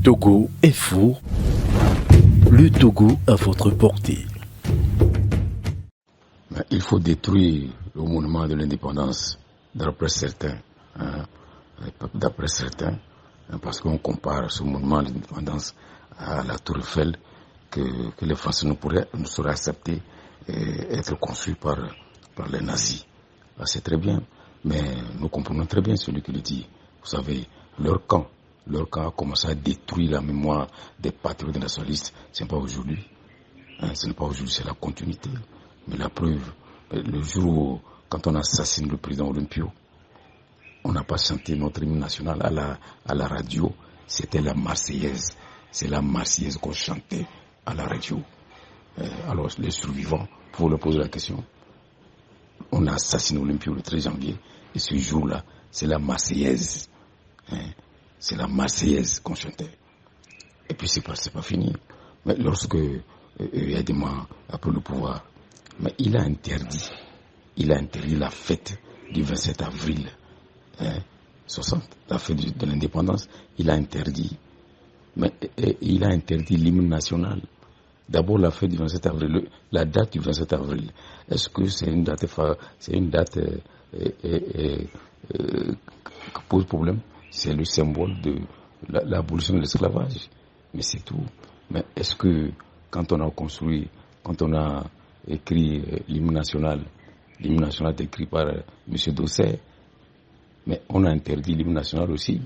Togo est fou. Le Togo à votre portée. Il faut détruire le monument de l'indépendance, d'après certains. Parce qu'on compare ce monument de l'indépendance à la Tour Eiffel que les Français ne sauraient accepter être construit par les nazis. C'est très bien, mais nous comprenons très bien celui qui le dit. Vous savez, leur camp a commencé à détruire la mémoire des patriotes nationalistes. Ce n'est pas aujourd'hui. Ce n'est pas aujourd'hui, c'est la continuité. Mais la preuve, le jour où, quand on assassine le président Olympio, on n'a pas chanté notre hymne national à la radio, c'était la Marseillaise. C'est la Marseillaise qu'on chantait à la radio. Alors les survivants, pour leur poser la question, on a assassiné Olympio le 13 janvier, et ce jour-là, c'est la Marseillaise. C'est la Marseillaise qu'on chantait. Et puis c'est pas fini. Mais lorsque Yadema a pris le pouvoir, mais il a interdit la fête du 27 avril 60, la fête de l'indépendance. Il a interdit l'hymne national. D'abord la fête du 27 avril, la date du 27 avril. Est-ce que c'est une date qui pose problème? C'est le symbole de l'abolition de l'esclavage. Mais c'est tout. Mais est-ce que quand on a écrit l'hymne national écrit par M. Dosset, mais on a interdit l'hymne national aussi.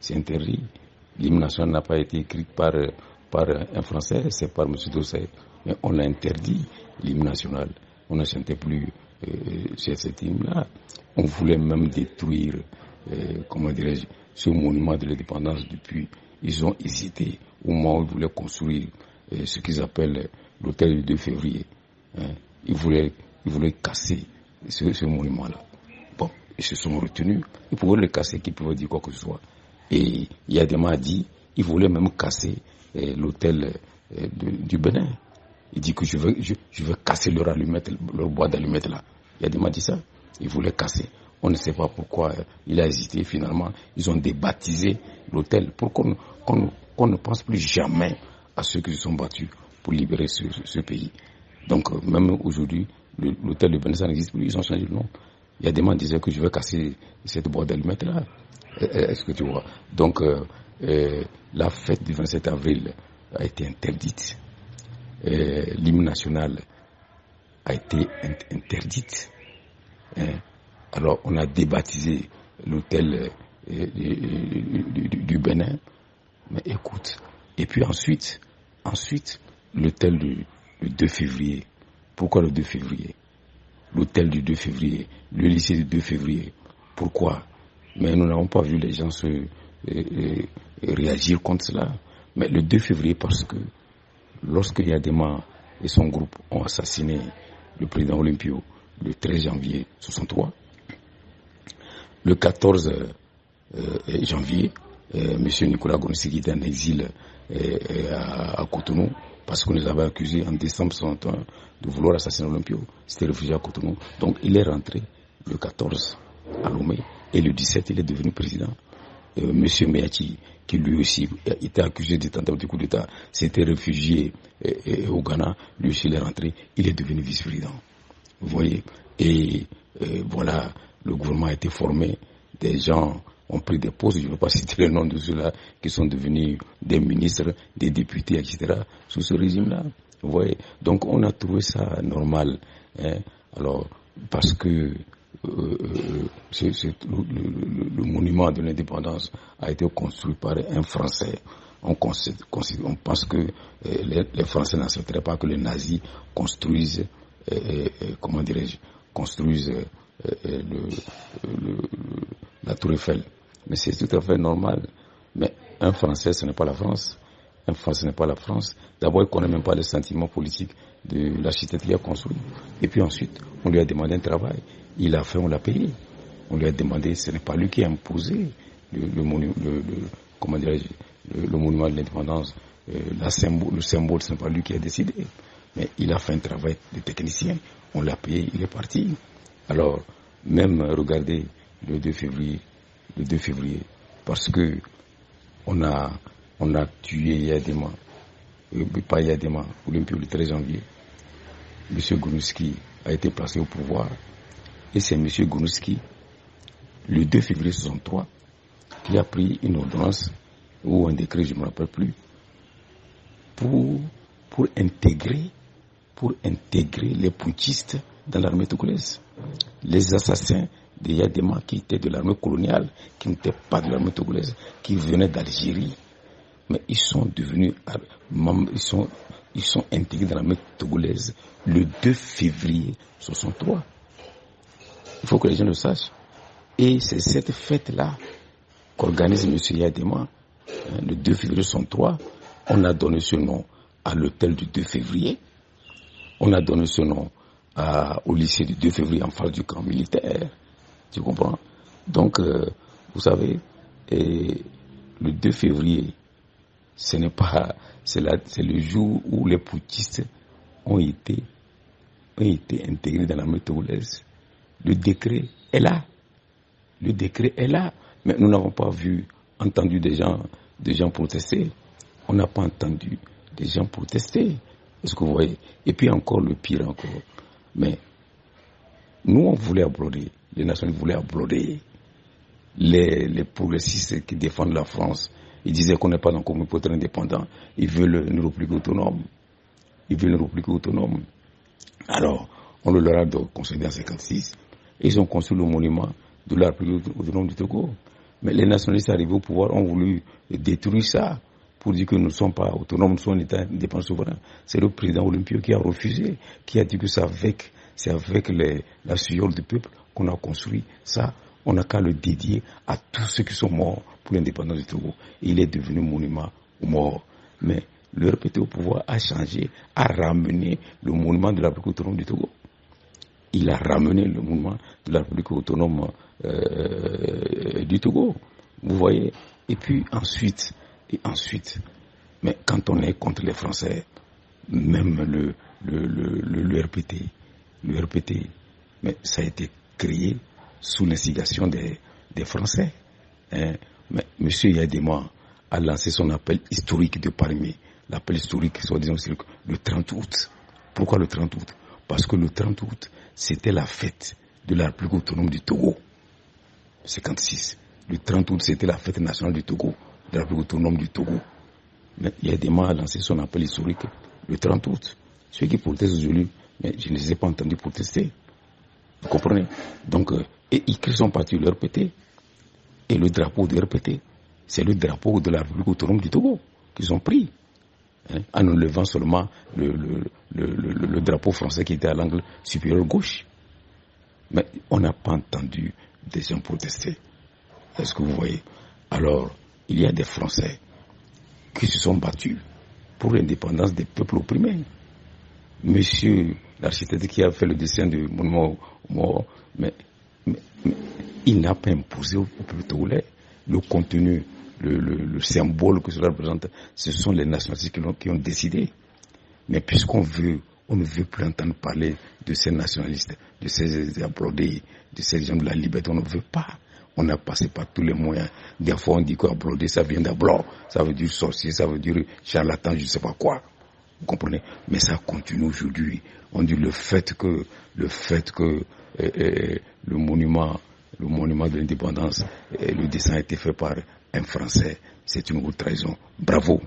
C'est interdit. L'hymne national n'a pas été écrit par un Français, c'est par M. Dosset. Mais on l'a interdit, l'hymne national. On ne chantait plus cet hymne-là. On voulait même détruire, ce monument de l'indépendance depuis. Ils ont hésité au moment où ils voulaient construire ce qu'ils appellent l'hôtel du 2 février. Ils voulaient casser ce monument-là. Bon, ils se sont retenus. Ils pouvaient le casser, qu'ils pouvaient dire quoi que ce soit. Et Yadema a dit, il voulait même casser l'hôtel du Bénin. Il dit que je veux casser leur bois d'allumettes là. Yadema dit ça. Il voulait casser. On ne sait pas pourquoi il a hésité. Finalement, ils ont débaptisé l'hôtel pour qu'on ne pense plus jamais à ceux qui se sont battus pour libérer ce pays. Donc, même aujourd'hui, l'hôtel de Bénin, ça n'existe plus. Ils ont changé le nom. Yadema disait que je vais casser cette boîte d'allumettes là. Est-ce que tu vois? Donc, la fête du 27 avril a été interdite. L'hymne national a été interdite. Alors, on a débaptisé l'hôtel du Bénin. Mais écoute, et puis ensuite, l'hôtel du 2 février. Pourquoi le 2 février? L'hôtel du 2 février, le lycée du 2 février. Pourquoi? Mais nous n'avons pas vu les gens réagir contre cela. Mais le 2 février, parce que lorsque Yadema et son groupe ont assassiné le président Olympio le 13 janvier 63, le 14 janvier, M. Nicolas Gonsi était en exil à Cotonou, parce qu'on les avait accusés en décembre 61 de vouloir assassiner Olympio. C'était réfugié à Cotonou. Donc il est rentré le 14 à Lomé, et le 17 il est devenu président. M. Meachi, qui lui aussi était accusé de tentative de coup d'État, s'était réfugié au Ghana, lui aussi il est rentré, il est devenu vice-président. Vous voyez? Et voilà, le gouvernement a été formé, des gens ont pris des postes, je ne veux pas citer le nom de ceux-là, qui sont devenus des ministres, des députés, etc., sous ce régime-là. Vous voyez? Donc on a trouvé ça normal. Alors, parce que le monument de l'indépendance a été construit par un Français. On pense que les Français n'accepteraient pas que les nazis construisent, la Tour Eiffel. Mais c'est tout à fait normal. Mais un Français, ce n'est pas la France. Un Français n'est pas la France. D'abord, il ne connaît même pas les sentiments politiques de l'architecte qui a construit. Et puis ensuite, on lui a demandé un travail. Il a fait, on l'a payé. On lui a demandé, ce n'est pas lui qui a imposé le monument de l'indépendance. Le symbole, ce n'est pas lui qui a décidé. Mais il a fait un travail de technicien. On l'a payé, il est parti. Alors, même regardez le 2 février, parce que on a on a tué Yadema, pas Yadema, Olympio le 13 janvier. M. Gounouski a été placé au pouvoir. Et c'est M. Gounouski, le 2 février 1963, qui a pris une ordonnance ou un décret, je ne me rappelle plus, pour intégrer les putschistes dans l'armée togolaise. Les assassins de Yadema qui étaient de l'armée coloniale, qui n'étaient pas de l'armée togolaise, qui venaient d'Algérie, mais ils sont devenus membres, ils sont intégrés dans l'armée togolaise le 2 février 1963. Il faut que les gens le sachent. Et c'est cette fête-là qu'organise M. Yadema, le 2 février 1963. On a donné ce nom à l'hôtel du 2 février. On a donné ce nom au lycée du 2 février en face du camp militaire. Tu comprends? Donc, vous savez, le 2 février, c'est le jour où les putschistes ont été intégrés dans l'armée togolaise. Le décret est là. Le décret est là. Mais nous n'avons pas entendu des gens protester. On n'a pas entendu des gens protester. Est-ce que vous voyez? Et puis encore, le pire encore. Mais nous, on voulait applaudir. Les nationalistes voulaient applaudir. Les progressistes qui défendent la France, ils disaient qu'on n'est pas encore pour être indépendant. Ils veulent une république autonome. Alors, on leur a concédé en 1956. Et ils ont construit le monument de la république autonome du Togo. Mais les nationalistes arrivés au pouvoir ont voulu détruire ça pour dire que nous ne sommes pas autonomes, nous sommes un État indépendant souverain. C'est le président Olympio qui a refusé, qui a dit que c'est avec la sueur du peuple qu'on a construit ça. On n'a qu'à le dédier à tous ceux qui sont morts pour l'indépendance du Togo. Et il est devenu monument aux morts. Mais le RPT au pouvoir a changé, a ramené le monument de la République autonome du Togo. Il a ramené le monument de la République autonome du Togo. Vous voyez? Et puis ensuite, mais quand on est contre les Français, même le RPT, mais ça a été créé sous l'instigation des Français. Hein. Mais M. Yadema a lancé son appel historique de Paris, l'appel historique, soi-disant, le 30 août. Pourquoi le 30 août? Parce que le 30 août, c'était la fête de la République autonome du Togo. 56. Le 30 août, c'était la fête nationale du Togo, de la République autonome du Togo. Mais Yadema a lancé son appel historique le 30 août. Ceux qui protestent aujourd'hui, mais je ne les ai pas entendus protester. Vous comprenez? Donc, et ils créent son parti, le RPT. Et le drapeau du RPT, c'est le drapeau de la République autonome du Togo qu'ils ont pris. Hein, en enlevant seulement le drapeau français qui était à l'angle supérieur gauche. Mais on n'a pas entendu des gens protester. Est-ce que vous voyez? Alors, il y a des Français qui se sont battus pour l'indépendance des peuples opprimés. Monsieur l'architecte qui a fait le dessin du monument aux morts, mais il n'a pas imposé au peuple togolais le contenu, le symbole que cela représente. Ce sont les nationalistes qui ont décidé. Mais puisqu'on ne veut plus entendre parler de ces nationalistes, de ces applaudis, de ces gens de la liberté, on ne veut pas. On a passé par tous les moyens. Des fois, on dit qu'applaudir, ça vient d'abord. Ça veut dire sorcier, ça veut dire charlatan, je ne sais pas quoi. Vous comprenez? Mais ça continue aujourd'hui. On dit le fait que le monument de l'indépendance, le dessin a été fait par un Français, c'est une haute trahison. Bravo.